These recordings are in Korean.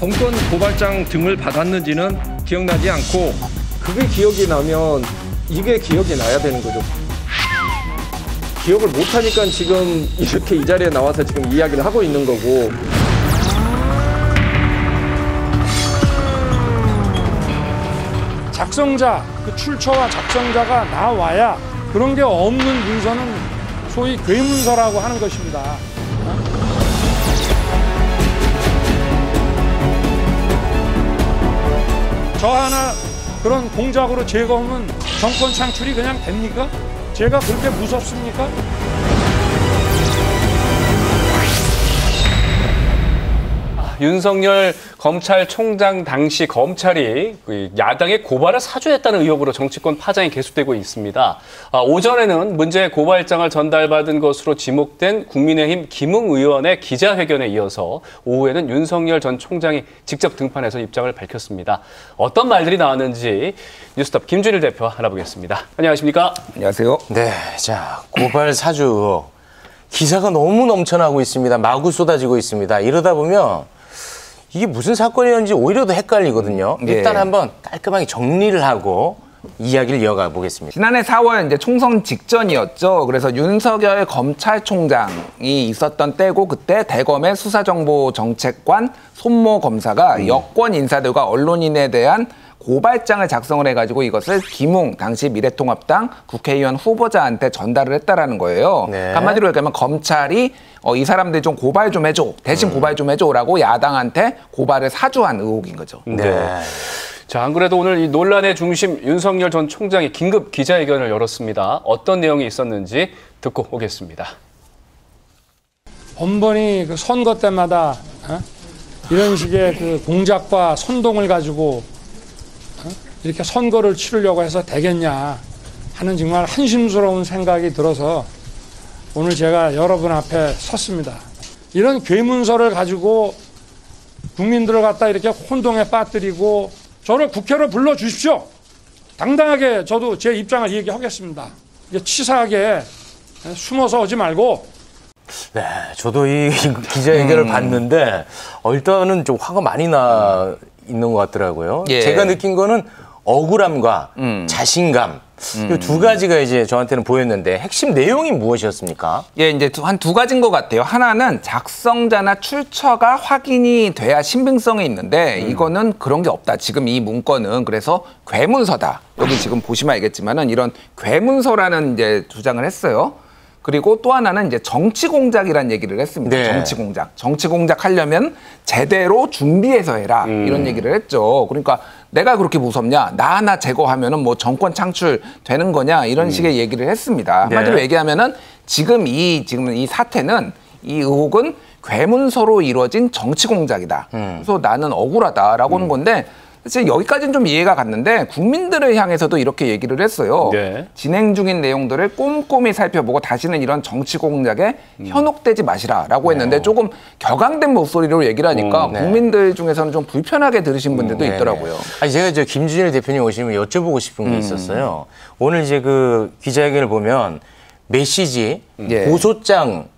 검건 고발장 등을 받았는지는 기억나지 않고 그게 기억이 나면 이게 기억이 나야 되는 거죠. 기억을 못하니까 지금 이렇게 이 자리에 나와서 지금 이야기를 하고 있는 거고. 작성자, 그 출처와 작성자가 나와야 그런 게 없는 문서는 소위 괴문서라고 하는 것입니다. 저 하나 그런 공작으로 제거하면 정권 창출이 그냥 됩니까? 제가 그렇게 무섭습니까? 윤석열 검찰총장 당시 검찰이 야당의 고발을 사주했다는 의혹으로 정치권 파장이 계속되고 있습니다. 오전에는 문제 고발장을 전달받은 것으로 지목된 국민의힘 김웅 의원의 기자회견에 이어서 오후에는 윤석열 전 총장이 직접 등판해서 입장을 밝혔습니다. 어떤 말들이 나왔는지 뉴스톱 김준일 대표 알아보겠습니다. 안녕하십니까? 안녕하세요. 네, 자, 고발 사주 의혹. 기사가 너무 넘쳐나고 있습니다. 마구 쏟아지고 있습니다. 이러다 보면 이게 무슨 사건이었는지 오히려 더 헷갈리거든요. 일단 한번 깔끔하게 정리를 하고 이야기를 이어가 보겠습니다. 지난해 4월 이제 총선 직전이었죠. 그래서 윤석열 검찰총장이 있었던 때고 그때 대검의 수사정보정책관 손모 검사가 여권 인사들과 언론인에 대한 고발장을 작성을 해가지고 이것을 김웅 당시 미래통합당 국회의원 후보자한테 전달을 했다라는 거예요. 네. 한마디로 얘기하면 검찰이 이 사람들 좀 고발 좀 해줘, 대신 고발 좀 해줘라고 야당한테 고발을 사주한 의혹인 거죠. 네. 자, 안 그래도 오늘 이 논란의 중심 윤석열 전 총장이 긴급 기자회견을 열었습니다. 어떤 내용이 있었는지 듣고 오겠습니다. 번번이 그 선거 때마다 이런 식의 그 공작과 선동을 가지고 이렇게 선거를 치르려고 해서 되겠냐 하는 정말 한심스러운 생각이 들어서 오늘 제가 여러분 앞에 섰습니다. 이런 괴문서를 가지고 국민들을 갖다 이렇게 혼동에 빠뜨리고 저를 국회로 불러주십시오. 당당하게 저도 제 입장을 얘기하겠습니다. 이게 치사하게 숨어서 오지 말고. 네, 저도 이 기자회견을 봤는데 일단은 좀 화가 많이 나 있는 것 같더라고요. 예. 제가 느낀 거는 억울함과 자신감 이 두 가지가 이제 저한테는 보였는데 핵심 내용이 무엇이었습니까? 예, 이제 한 두 가지인 것 같아요. 하나는 작성자나 출처가 확인이 돼야 신빙성이 있는데 이거는 그런 게 없다. 지금 이 문건은 그래서 괴문서다. 여기 지금 보시면 알겠지만은 이런 괴문서라는 이제 주장을 했어요. 그리고 또 하나는 이제 정치 공작이라는 얘기를 했습니다. 네. 정치 공작. 정치 공작 하려면 제대로 준비해서 해라. 이런 얘기를 했죠. 그러니까 내가 그렇게 무섭냐? 나 하나 제거하면은 뭐 정권 창출 되는 거냐? 이런 식의 얘기를 했습니다. 한마디로 네. 얘기하면은 지금 이 사태는 이 의혹은 괴문서로 이루어진 정치 공작이다. 그래서 나는 억울하다라고 하는 건데 사실 여기까지는 좀 이해가 갔는데 국민들을 향해서도 이렇게 얘기를 했어요. 네. 진행 중인 내용들을 꼼꼼히 살펴보고 다시는 이런 정치 공작에 현혹되지 마시라라고 했는데 조금 격앙된 목소리로 얘기를 하니까 네. 국민들 중에서는 좀 불편하게 들으신 분들도 있더라고요. 아니, 제가 저 김준일 대표님 오시면 여쭤보고 싶은 게 있었어요. 오늘 이제 그 기자회견을 보면 메시지, 예. 고소장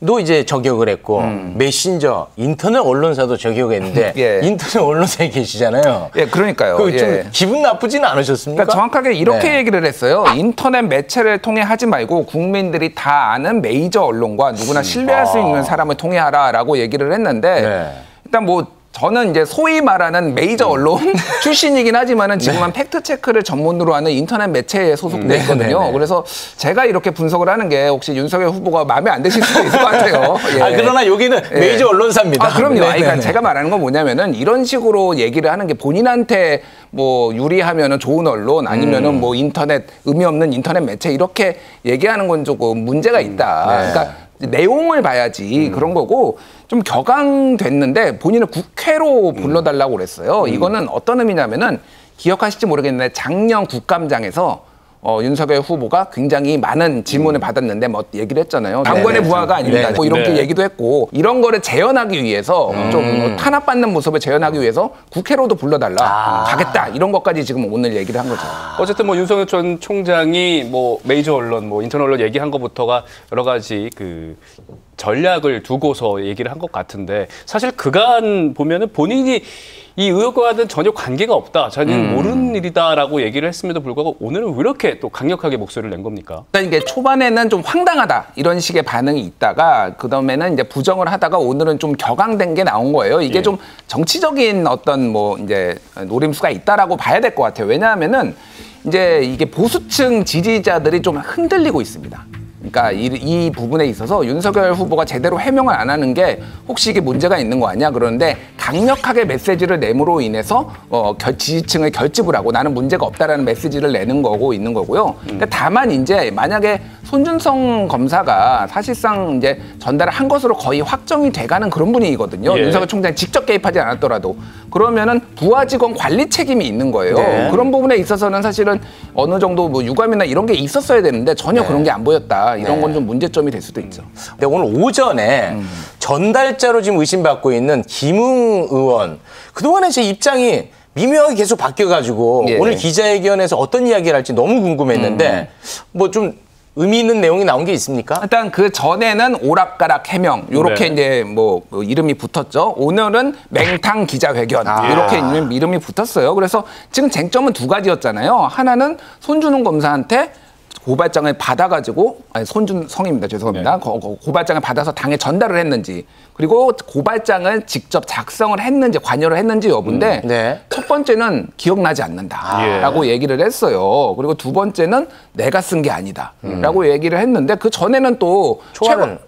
도 이제 저격을 했고 메신저, 인터넷 언론사도 저격했는데 예. 인터넷 언론사에 계시잖아요. 예, 그러니까요. 그 좀 예. 기분 나쁘지는 않으셨습니까? 그러니까 정확하게 이렇게 네. 얘기를 했어요. 인터넷 매체를 통해 하지 말고 국민들이 다 아는 메이저 언론과 누구나 신뢰할 수 있는 사람을 통해 하라라고 얘기를 했는데 네. 일단 뭐 저는 이제 소위 말하는 메이저 언론 출신이긴 하지만은 지금은 팩트 체크를 전문으로 하는 인터넷 매체에 소속돼 있거든요. 네네네. 그래서 제가 이렇게 분석을 하는 게 혹시 윤석열 후보가 마음에 안 드실 수도 있을 것 같아요. 예. 그러나 여기는 메이저 언론사입니다. 아, 그럼요. 네네네. 그러니까 제가 말하는 건 뭐냐면은 이런 식으로 얘기를 하는 게 본인한테 뭐 유리하면은 좋은 언론 아니면은 뭐 인터넷 의미 없는 인터넷 매체 이렇게 얘기하는 건 조금 문제가 있다. 네. 그러니까 내용을 봐야지 그런 거고 좀 격앙됐는데 본인을 국회로 불러달라고 그랬어요. 이거는 어떤 의미냐면은 기억하실지 모르겠는데 작년 국감장에서 윤석열 후보가 굉장히 많은 질문을 받았는데 뭐 얘기를 했잖아요. 당권의 부하가 아닙니다. 뭐 이렇게 얘기도 했고 이런 거를 재현하기 위해서 좀 탄압받는 모습을 재현하기 위해서 국회로도 불러달라. 가겠다. 이런 것까지 지금 오늘 얘기를 한 거죠. 어쨌든 뭐 윤석열 전 총장이 뭐 메이저 언론, 뭐 인터넷 언론 얘기한 것부터가 여러 가지 그 전략을 두고서 얘기를 한 것 같은데 사실 그간 보면은 본인이 이 의혹과는 전혀 관계가 없다. 자기는 모르는 일이다라고 얘기를 했음에도 불구하고 오늘은 왜 이렇게 또 강력하게 목소리를 낸 겁니까? 그러니까 이게 초반에는 좀 황당하다 이런 식의 반응이 있다가 그다음에는 이제 부정을 하다가 오늘은 좀 격앙된 게 나온 거예요. 이게 예. 좀 정치적인 어떤 뭐 이제 노림수가 있다라고 봐야 될 것 같아요. 왜냐하면은 이제 이게 보수층 지지자들이 좀 흔들리고 있습니다. 그러니까 이 부분에 있어서 윤석열 후보가 제대로 해명을 안 하는 게 혹시 이게 문제가 있는 거 아니야? 그런데 강력하게 메시지를 내므로 인해서 지지층을 결집을 하고 나는 문제가 없다라는 메시지를 내는 거고 있는 거고요. 근데 다만 이제 만약에 손준성 검사가 사실상 이제 전달을 한 것으로 거의 확정이 돼가는 그런 분위기거든요. 예. 윤석열 총장이 직접 개입하지 않았더라도 그러면은 부하 직원 관리 책임이 있는 거예요. 네. 그런 부분에 있어서는 사실은 어느 정도 뭐 유감이나 이런 게 있었어야 되는데 전혀 그런 게 안 보였다. 이런 건 좀 문제점이 될 수도 있죠. 근데 오늘 오전에 전달자로 지금 의심받고 있는 김웅 의원 그동안에 제 입장이 미묘하게 계속 바뀌어가지고 예. 오늘 기자회견에서 어떤 이야기를 할지 너무 궁금했는데 뭐 좀 의미 있는 내용이 나온 게 있습니까? 일단 그 전에는 오락가락 해명 요렇게 네. 이제 뭐 이름이 붙었죠. 오늘은 맹탕 기자회견 이렇게 이름이 붙었어요. 그래서 지금 쟁점은 두 가지였잖아요. 하나는 손준웅 검사한테 고발장을 받아가지고 아니 손준성입니다. 죄송합니다. 고발장을 받아서 당에 전달을 했는지 그리고 고발장을 직접 작성을 했는지 관여를 했는지 여부인데 네. 첫 번째는 기억나지 않는다라고 얘기를 했어요. 그리고 두 번째는 내가 쓴 게 아니다라고 얘기를 했는데 그 전에는 또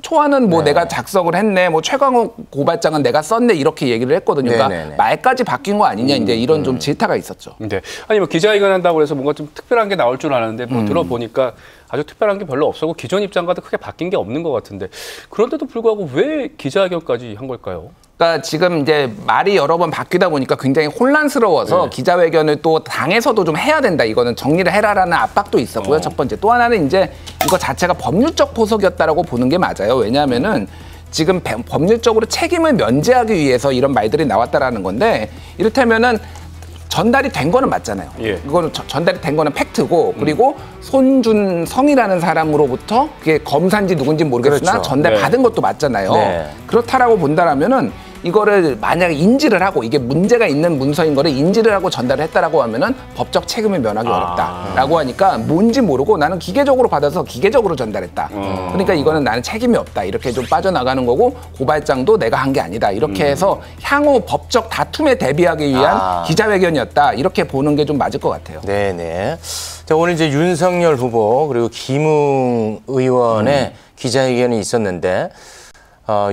초안은 뭐 내가 작성을 했네, 뭐 최강욱 고발장은 내가 썼네 이렇게 얘기를 했거든요. 그러니까 말까지 바뀐 거 아니냐 이제 이런 좀 질타가 있었죠. 네. 아니 뭐 기자회견 한다고 해서 뭔가 좀 특별한 게 나올 줄 알았는데 뭐 들어보니까 아주 특별한 게 별로 없었고 기존 입장과도 크게 바뀐 게 없는 것 같은데 그런데도 불구하고 왜 기자회견까지 한 걸까요? 그러니까 지금 이제 말이 여러 번 바뀌다 보니까 굉장히 혼란스러워서 기자회견을 또 당에서도 좀 해야 된다. 이거는 정리를 해라라는 압박도 있었고요. 첫 번째. 또 하나는 이제 이거 자체가 법률적 포석이었다라고 보는 게 맞아요. 왜냐하면은 지금 법률적으로 책임을 면제하기 위해서 이런 말들이 나왔다라는 건데 이를테면은 전달이 된 거는 맞잖아요. 예. 이거는 전달이 된 거는 팩트고 그리고 손준성이라는 사람으로부터 그게 검사인지 누군지 모르겠으나 그렇죠. 전달 네. 받은 것도 맞잖아요. 네. 그렇다라고 본다라면은 이거를 만약에 인지를 하고 이게 문제가 있는 문서인 거를 인지를 하고 전달을 했다라고 하면은 법적 책임을 면하기 어렵다라고 하니까 뭔지 모르고 나는 기계적으로 받아서 기계적으로 전달했다. 그러니까 이거는 나는 책임이 없다. 이렇게 좀 빠져나가는 거고 고발장도 내가 한 게 아니다. 이렇게 해서 향후 법적 다툼에 대비하기 위한 기자회견이었다. 이렇게 보는 게 좀 맞을 것 같아요. 네네. 자, 오늘 이제 윤석열 후보 그리고 김웅 의원의 기자회견이 있었는데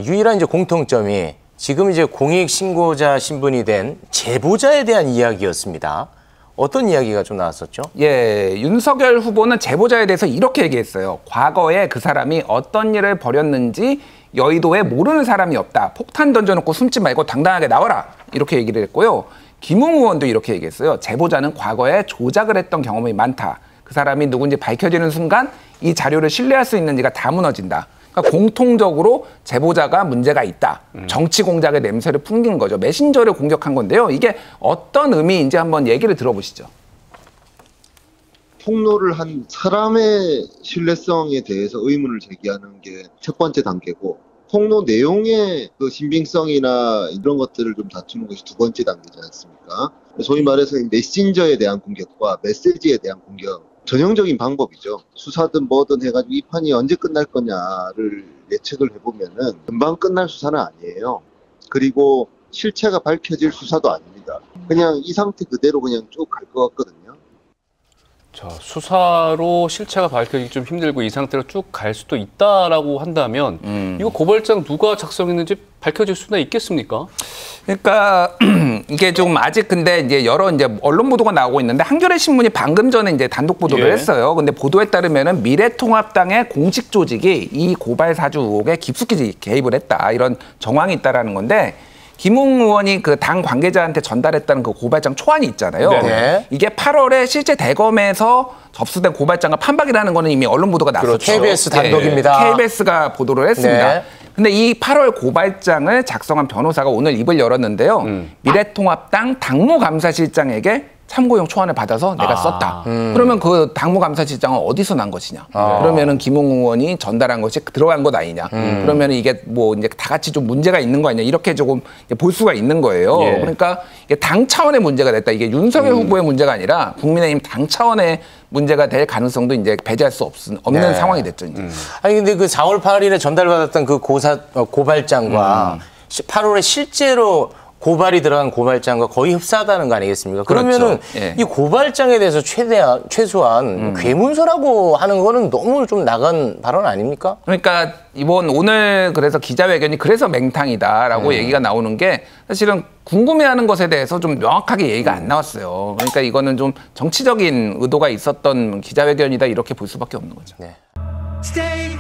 유일한 이제 공통점이 지금 이제 공익 신고자 신분이 된 제보자에 대한 이야기였습니다. 어떤 이야기가 좀 나왔었죠? 예, 윤석열 후보는 제보자에 대해서 이렇게 얘기했어요. 과거에 그 사람이 어떤 일을 벌였는지 여의도에 모르는 사람이 없다. 폭탄 던져놓고 숨지 말고 당당하게 나와라. 이렇게 얘기를 했고요. 김웅 의원도 이렇게 얘기했어요. 제보자는 과거에 조작을 했던 경험이 많다. 그 사람이 누군지 밝혀지는 순간 이 자료를 신뢰할 수 있는지가 다 무너진다. 그러니까 공통적으로 제보자가 문제가 있다. 정치 공작의 냄새를 풍긴 거죠. 메신저를 공격한 건데요. 이게 어떤 의미인지 한번 얘기를 들어보시죠. 폭로를 한 사람의 신뢰성에 대해서 의문을 제기하는 게 첫 번째 단계고 폭로 내용의 그 신빙성이나 이런 것들을 좀 다투는 것이 두 번째 단계지 않습니까? 소위 말해서 메신저에 대한 공격과 메시지에 대한 공격 전형적인 방법이죠. 수사든 뭐든 해가지고 이 판이 언제 끝날 거냐를 예측을 해보면은 금방 끝날 수사는 아니에요. 그리고 실체가 밝혀질 수사도 아닙니다. 그냥 이 상태 그대로 그냥 쭉 갈 것 같거든요. 자, 수사로 실체가 밝혀지기 좀 힘들고 이 상태로 쭉 갈 수도 있다라고 한다면 이거 고발장 누가 작성했는지 밝혀질 수나 있겠습니까? 그러니까 이게 좀 아직 근데 이제 여러 이제 언론 보도가 나오고 있는데 한겨레 신문이 방금 전에 이제 단독 보도를 했어요. 근데 보도에 따르면은 미래통합당의 공식 조직이 이 고발 사주 의혹에 깊숙이 개입을 했다. 이런 정황이 있다라는 건데 김웅 의원이 그 당 관계자한테 전달했다는 그 고발장 초안이 있잖아요. 네. 이게 8월에 실제 대검에서 접수된 고발장과 판박이라는 거는 이미 언론 보도가 났었죠. KBS 단독입니다. KBS가 보도를 했습니다. 네. 근데 이 8월 고발장을 작성한 변호사가 오늘 입을 열었는데요. 미래통합당 당무감사실장에게 참고용 초안을 받아서 내가 썼다. 그러면 그 당무감사실장은 어디서 난 것이냐? 그러면은 김웅 의원이 전달한 것이 들어간 것 아니냐? 그러면은 이게 뭐 이제 다 같이 좀 문제가 있는 거 아니냐? 이렇게 조금 볼 수가 있는 거예요. 예. 그러니까 이게 당 차원의 문제가 됐다. 이게 윤석열 후보의 문제가 아니라 국민의힘 당 차원의 문제가 될 가능성도 이제 배제할 수 없는 네. 상황이 됐죠. 이제. 아니 근데 그 4월 8일에 전달받았던 그 고발장과 8월에 실제로 고발이 들어간 고발장과 거의 흡사하다는 거 아니겠습니까? 그러면은 그렇죠. 예. 이 고발장에 대해서 최소한 괴문서라고 하는 거는 너무 좀 나간 발언 아닙니까? 그러니까 오늘 그래서 기자회견이 그래서 맹탕이다라고 얘기가 나오는 게 사실은 궁금해하는 것에 대해서 좀 명확하게 얘기가 안 나왔어요. 그러니까 이거는 좀 정치적인 의도가 있었던 기자회견이다 이렇게 볼 수밖에 없는 거죠. 네. Stay